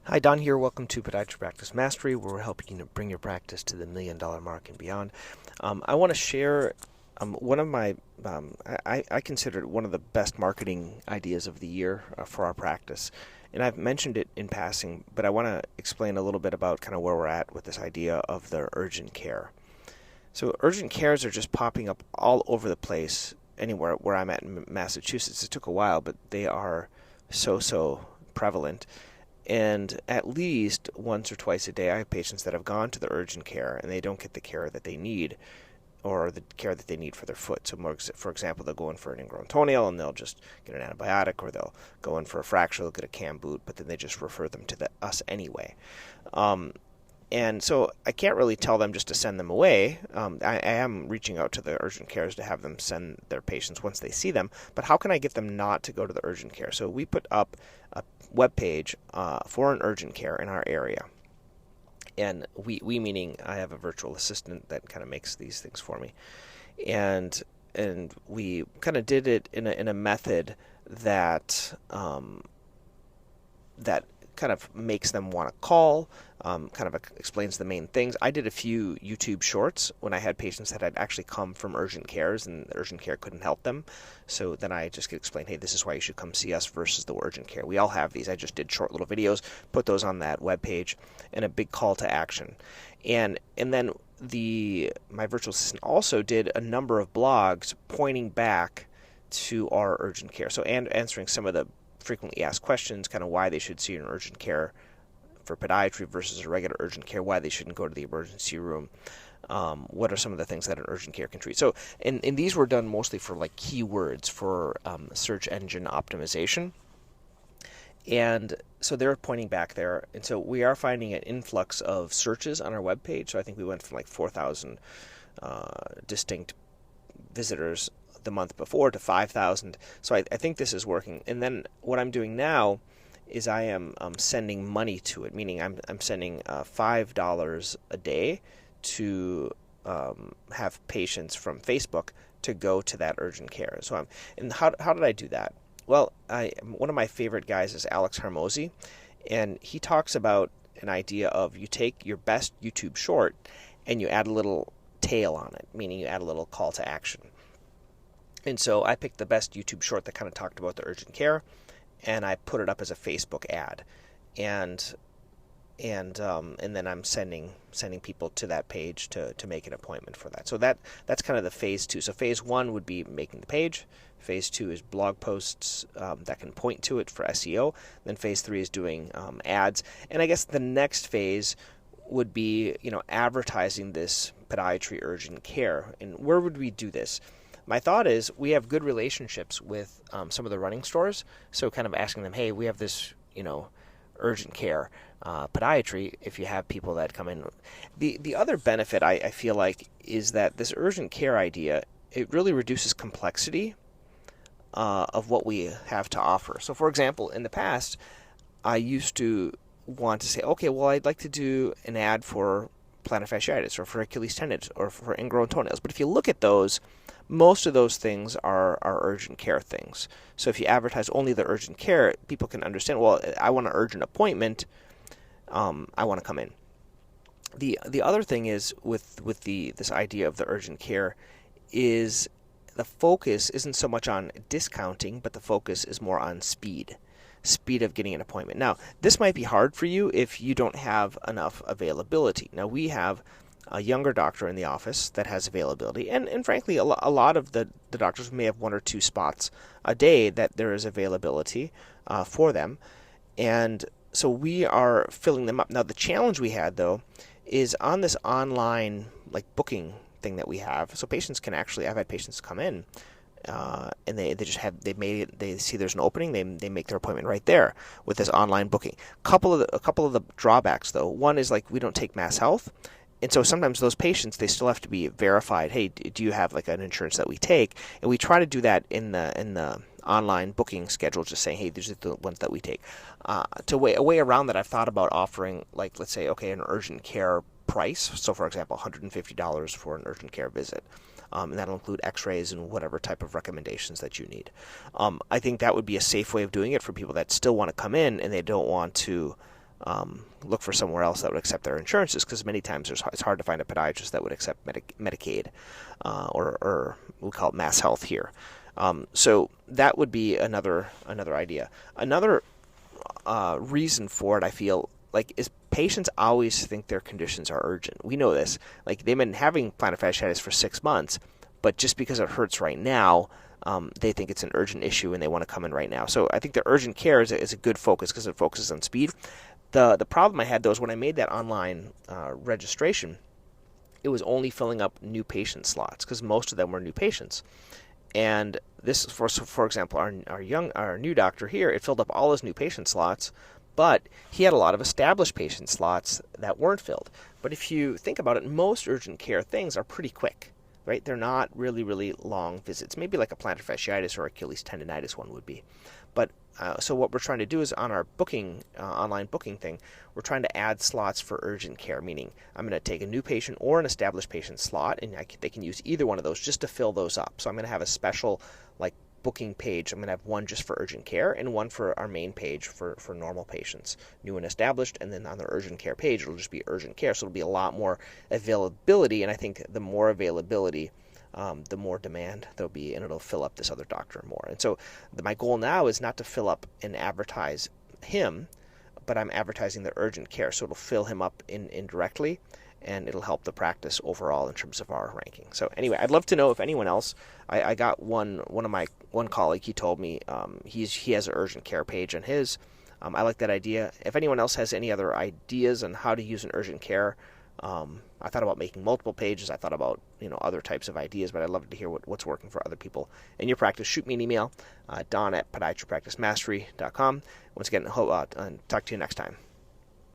Hi, Don here. Welcome to Podiatry Practice Mastery, where we're helping you to bring your practice to the $1 million mark and beyond. I want to share one of my, I consider it one of the best marketing ideas of the year for our practice. And I've mentioned it in passing, but I want to explain a little bit about kind of where we're at with this idea of the urgent care. So urgent cares are just popping up all over the place, anywhere where I'm at in Massachusetts. It took a while, but they are so prevalent. And at least once or twice a day, I have patients that have gone to the urgent care and they don't get the care that they need or the care that they need for their foot. So, for example, they'll go in for an ingrown toenail and they'll just get an antibiotic, or they'll go in for a fracture, they'll get a cam boot, but then they just refer them to us anyway. And so I can't really tell them just to send them away. I am reaching out to the urgent cares to have them send their patients once they see them. But how can I get them not to go to the urgent care? So we put up a web page for an urgent care in our area. And we meaning I have a virtual assistant that kind of makes these things for me. And we kind of did it in a method that that kind of makes them want to call, kind of explains the main things. I did a few YouTube shorts when I had patients that had actually come from urgent cares and the urgent care couldn't help them. So then I just could explain, hey, this is why you should come see us versus the urgent care. We all have these. I just did short little videos, put those on that webpage, and a big call to action. And then my virtual assistant also did a number of blogs pointing back to our urgent care. So, and answering some of the frequently asked questions, kind of why they should see an urgent care for podiatry versus a regular urgent care, why they shouldn't go to the emergency room, what are some of the things that an urgent care can treat. So, and these were done mostly for like keywords for search engine optimization. And so they're pointing back there. And so we are finding an influx of searches on our webpage. So I think we went from like 4,000 distinct visitors the month before to 5,000. So I think this is working. And then what I'm doing now is I am sending money to it, meaning I'm sending $5 a day to have patients from Facebook to go to that urgent care. So and how did I do that? Well, one of my favorite guys is Alex Harmozy, and he talks about an idea of you take your best YouTube short and you add a little tail on it, meaning you add a little call to action. And so I picked the best YouTube short that kind of talked about the urgent care, and I put it up as a Facebook ad, and then I'm sending people to that page to make an appointment for that. So that's kind of the phase 2. So phase 1 would be making the page. Phase 2 is blog posts that can point to it for SEO. Then phase 3 is doing ads. And I guess the next phase would be advertising this podiatry urgent care. And where would we do this? My thought is we have good relationships with some of the running stores, so kind of asking them, hey, we have this, urgent care podiatry, if you have people that come in. The other benefit I feel like is that this urgent care idea, it really reduces complexity of what we have to offer. So, for example, in the past, I used to want to say, okay, well, I'd like to do an ad for plantar fasciitis or for Achilles tendinitis or for ingrown toenails. But if you look at those, most of those things are urgent care things. So if you advertise only the urgent care, people can understand, well, I want an urgent appointment, I want to come in. The other thing is with this idea of the urgent care is the focus isn't so much on discounting, but the focus is more on speed of getting an appointment. Now, this might be hard for you if you don't have enough availability. Now, we have a younger doctor in the office that has availability, and frankly, a lot of the doctors may have 1 or 2 spots a day that there is availability for them, and so we are filling them up. Now, the challenge we had, though, is on this online booking thing that we have. So patients can actually, I've had patients come in, and they see there's an opening, they make their appointment right there with this online booking. A couple of the drawbacks, though. One is we don't take Mass Health, and so sometimes those patients, they still have to be verified. Hey, do you have an insurance that we take? And we try to do that in the online booking schedule, just saying, hey, these are the ones that we take. A way around that, I've thought about offering, let's say, okay, an urgent care price. So, for example, $150 for an urgent care visit. And that'll include x-rays and whatever type of recommendations that you need. I think that would be a safe way of doing it for people that still want to come in and they don't want to look for somewhere else that would accept their insurances, because many times it's hard to find a podiatrist that would accept Medicaid, or we call it Mass Health here. So that would be another idea. Another reason for it, I feel like, is patients always think their conditions are urgent. We know this. Like, they've been having plantar fasciitis for 6 months, but just because it hurts right now, they think it's an urgent issue and they want to come in right now. So I think the urgent care is a good focus, because it focuses on speed. The problem I had, though, is when I made that online registration, it was only filling up new patient slots, because most of them were new patients. And this, for example, our new doctor here, it filled up all his new patient slots, but he had a lot of established patient slots that weren't filled. But if you think about it, most urgent care things are pretty quick, right? They're not really, really long visits. Maybe like a plantar fasciitis or Achilles tendinitis one would be. But so what we're trying to do is, on our booking, online booking thing, we're trying to add slots for urgent care, meaning I'm going to take a new patient or an established patient slot, and they can use either one of those just to fill those up. So I'm going to have a special booking page. I'm going to have one just for urgent care and one for our main page for normal patients, new and established, and then on the urgent care page it'll just be urgent care. So it'll be a lot more availability, and I think the more availability, the more demand there'll be, and it'll fill up this other doctor more. And so my goal now is not to fill up and advertise him, but I'm advertising the urgent care, so it'll fill him up indirectly, and it'll help the practice overall in terms of our ranking. So anyway, I'd love to know if anyone else. I got one colleague. He told me he has an urgent care page on his. I like that idea. If anyone else has any other ideas on how to use an urgent care, I thought about making multiple pages. I thought about other types of ideas, but I'd love to hear what's working for other people in your practice. Shoot me an email, Don at podiatrypracticemastery.com. Once again, talk to you next time.